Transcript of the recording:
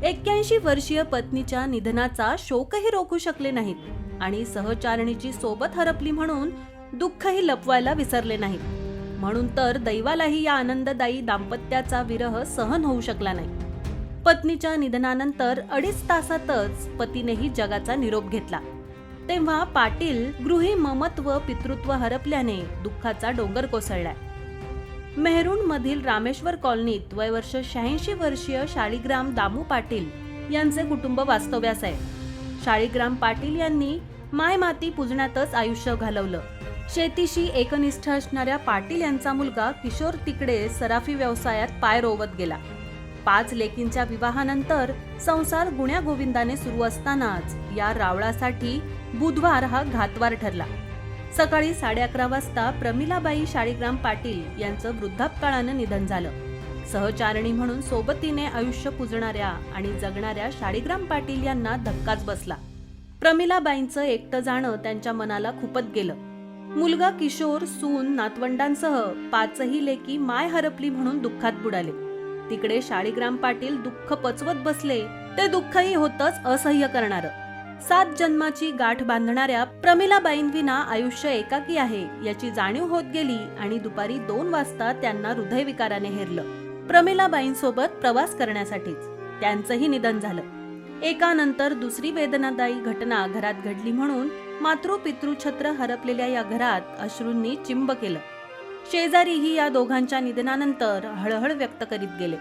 81 वर्षीय पत्नीच्या निधनाचा शोकही रोखू शकले नाहीत आणि सहचारणीची सोबत हरपली म्हणून दुःखही लपवायला विसरले नाहीत. म्हणून तर दैवालाही या आनंददायी दाम्पत्याचा विरह सहन होऊ शकला नाही. पत्नीच्या निधनानंतर 2.5 तासातच पतीनेही जगाचा निरोप घेतला. तेव्हा पाटील गृही ममत्व पितृत्व हरपल्याने दुःखाचा डोंगर कोसळलाय. मेहरुण मधील रामेश्वर कॉलनीत वयवर्ष 86 वर्षीय शाळीग्राम दामू पाटील यांचे कुटुंब वास्तव्यास आहे. शाळीग्राम पाटील यांनी माय माती पूजण्यातच आयुष्य घालवलं. शेतीशी एकनिष्ठ असणाऱ्या पाटील यांचा मुलगा किशोर तिकडे सराफी व्यवसायात पाय रोवत गेला. 5 लेकींच्या विवाहानंतर संसार गुण्यागोविंदाने सुरू असतानाच या रावळासाठी बुधवार हा घातवार ठरला. सकाळी 11:30 वाजता प्रमिलाबाई शाळीग्राम पाटील यांचं वृद्धापकाळानं निधन झालं. सहचारणी म्हणून सोबतीने आयुष्य पुजणाऱ्या आणि जगणाऱ्या शाळीग्राम पाटील यांना धक्काच बसला. प्रमिलाबाईंचं एकटं जाणं त्यांच्या मनाला खुपत गेलं. मुलगा किशोर, सून, नातवंडांसह 5ही लेकी माय हरपली म्हणून दुःखात बुडाले. तिकडे शाळीग्राम पाटील दुःख पचवत बसले. ते दुःखही होतच असह्य करणारं. 7 जन्माची गाठ बांधणाऱ्या प्रमिलाबाईंविना आयुष्य एकाकी आहे याची जाणीव होत गेली आणि दुपारी 2 वाजता त्यांना हृदयविकाराने हेरलं. प्रमिलाबाईंसोबत प्रवास करण्यासाठीच त्यांचंही निधन झालं. एकानंतर दुसरी वेदनादायी घटना घरात घडली म्हणून मातृपितृछत्र हरपलेल्या या घरात अश्रूंनी चिंब केलं. शेजारीही या दोघांच्या निधनानंतर हळहळ व्यक्त करीत गेले.